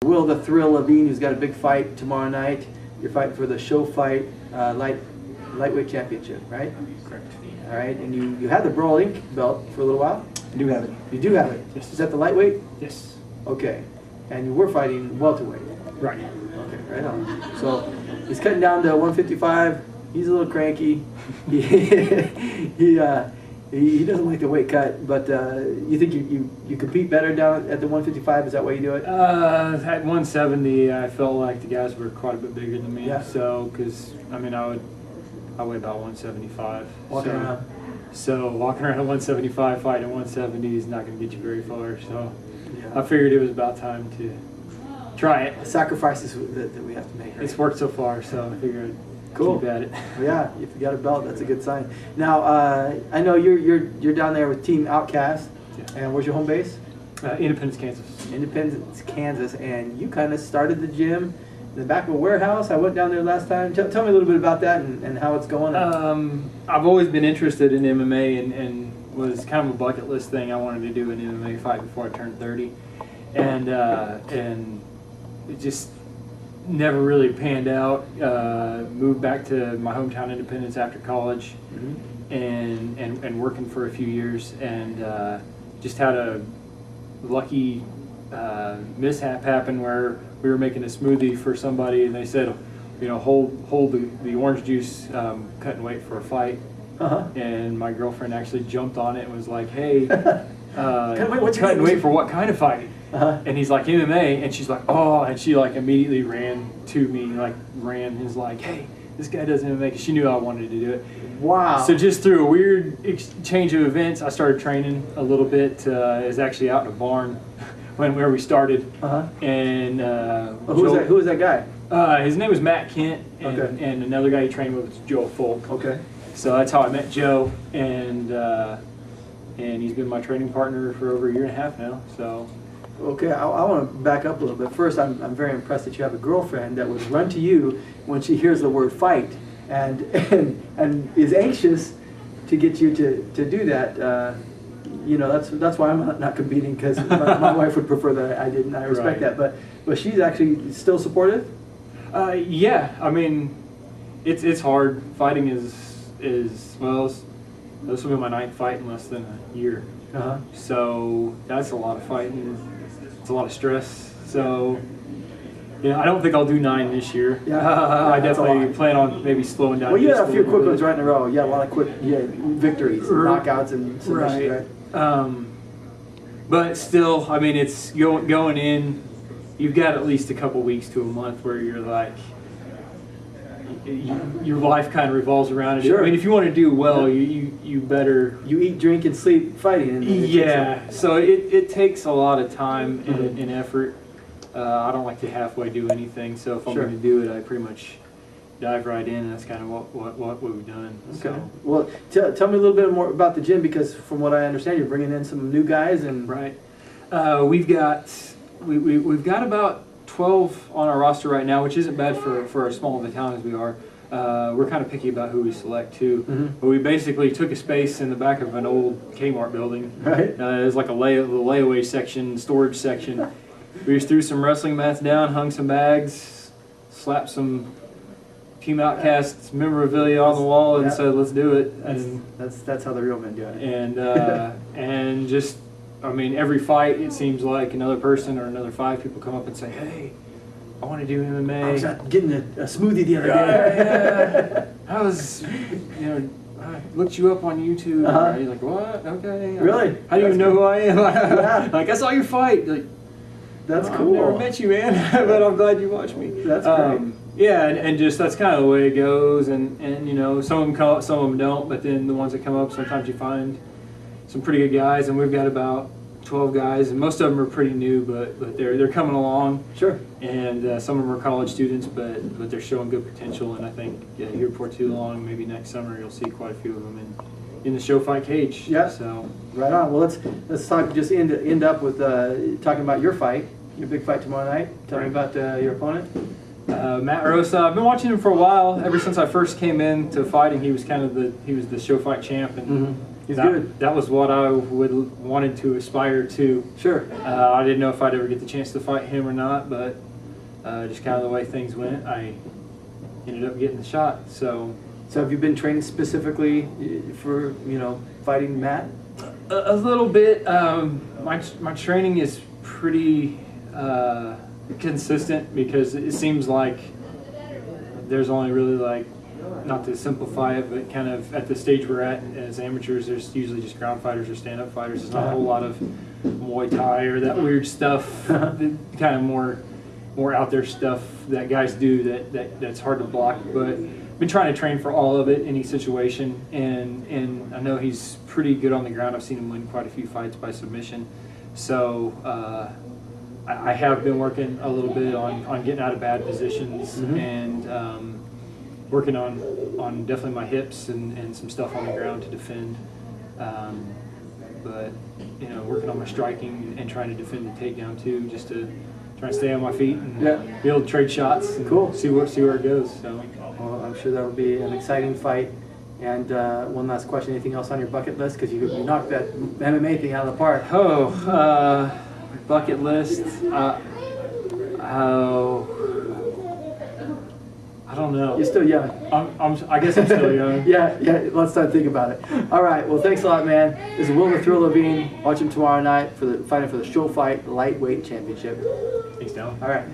Will the Thrill Lavine, who's got a big fight tomorrow night. You're fighting for the ShoFIGHT lightweight championship, right? Correct. All right, and you had the BRAWL Inc. belt for a little while. I do have it. You do have it. Yes. Is that the lightweight? Yes. Okay, and you were fighting welterweight. Right. Okay, right on. So he's cutting down to 155. He's a little cranky. He doesn't like the weight cut, but you think you compete better down at the 155? Is that why you do it? At 170, I felt like the guys were quite a bit bigger than me. Yeah. So, because I mean, I weigh about 175. Walking around. So walking around at 175, fighting at 170 is not going to get you very far. So Yeah. I figured it was about time to try it. Sacrifices that we have to make. Right? It's worked so far, so I figured Cool. keep at it. Well, yeah, if you got a belt, that's a good sign. Now, I know you're down there with Team Outcast, Yeah. and where's your home base? Independence, Kansas. Independence, Kansas, and you kind of started the gym in the back of a warehouse. I went down there last time. Tell me a little bit about that and how it's going. I've always been interested in MMA and was kind of a bucket list thing. I wanted to do an MMA fight before I turned 30, and it just never really panned out. Moved back to my hometown Independence after college, and working for a few years, and just had a lucky mishap happen where we were making a smoothie for somebody, and they said, you know, hold the orange juice, cut and wait for a fight. And my girlfriend actually jumped on it and was like, "Hey, cut and wait for what kind of fight?" And he's like, "MMA," and she's like, "Oh," and she like immediately ran to me, and was like, "Hey, this guy does MMA," because she knew I wanted to do it. Wow. So just through a weird exchange of events, I started training a little bit. It was actually out in a barn where we started. And who was that guy? His name was Matt Kent, and, Okay. and another guy he trained with was Joe Folk. Okay. So that's how I met Joe, and he's been my training partner for over a year and a half now. So. Okay, I want to back up a little bit. First, I'm very impressed that you have a girlfriend that would run to you when she hears the word fight and is anxious to get you to do that. You know, that's why I'm not competing, because my wife would prefer that I didn't. I respect that, but she's actually still supportive. Yeah, I mean, it's hard. Fighting is well. This will be my 9th fight in less than a year. So that's a lot of fighting. It's a lot of stress. So yeah, I don't think I'll do 9 this year. I definitely plan on maybe slowing down. Well, you had a few quick ones right in a row. Yeah, a lot of quick victories, knockouts, and submissions, right? But still, I mean, it's going in. You've got at least a couple weeks to a month where you're like, your life kind of revolves around it. Sure. I mean, if you want to do well, you better. You eat, drink, and sleep fighting. Yeah. So it takes a lot of time and effort. I don't like to halfway do anything. So if I'm going to do it, I pretty much dive right in. And that's kind of what we've done. Okay. So. Well, tell me a little bit more about the gym, because from what I understand, you're bringing in some new guys and. Right. We've got about 12 on our roster right now, which isn't bad for as small of a town as we are. We're kind of picky about who we select too. But we basically took a space in the back of an old Kmart building. Right. There's like a layaway section, storage section. We just threw some wrestling mats down, hung some bags, slapped some Team Outcast memorabilia on the wall, and said, "Let's do it." That's how the real men do it. And just. I mean, every fight, it seems like another person or another 5 people come up and say, "Hey, I want to do MMA." I was out getting a smoothie the other day. Yeah. I was, I looked you up on YouTube. You're like, "What? Okay." Really? How do you even know who I am? Like, I saw your fight. Like, that's I've cool. never met you, man, but I'm glad you watched me. That's great. Yeah, and just that's kind of the way it goes. And some of them come up, some of them don't. But then the ones that come up, sometimes you find some pretty good guys, and we've got about 12 guys, and most of them are pretty new, but they're coming along. Sure. And some of them are college students, but they're showing good potential. And I think here before too long, maybe next summer, you'll see quite a few of them in the ShoFIGHT cage. Yeah. So right on. Well, let's talk. Just end up with talking about your fight, your big fight tomorrow night. Tell me about your opponent. Matt Rosa. I've been watching him for a while. Ever since I first came into fighting, he was the ShoFIGHT champ, and He's good. That was what I wanted to aspire to. Sure. I didn't know if I'd ever get the chance to fight him or not, but just kind of the way things went, I ended up getting the shot. So have you been trained specifically for fighting Matt? A little bit. My training is pretty consistent because it seems like there's only really, like, not to simplify it, but kind of at the stage we're at as amateurs, there's usually just ground fighters or stand-up fighters. There's not a whole lot of Muay Thai or that weird stuff, the kind of more out there stuff that guys do that's hard to block. But been trying to train for all of it, any situation, and I know he's pretty good on the ground. I've seen him win quite a few fights by submission. So I have been working a little bit on getting out of bad positions and working on definitely my hips and some stuff on the ground to defend. But working on my striking and trying to defend the takedown too, just to try to stay on my feet and be able to trade shots and see where it goes. So, well, I'm sure that will be an exciting fight. And one last question: anything else on your bucket list? Because you knocked that MMA thing out of the park. Bucket list. I don't know. You're still young. I guess I'm still young. yeah. Let's not think about it. All right. Well, thanks a lot, man. This is Will the Thrill Lavine. Watch him tomorrow night fighting for the ShoFIGHT Lightweight Championship. Thanks, Dallen. All right.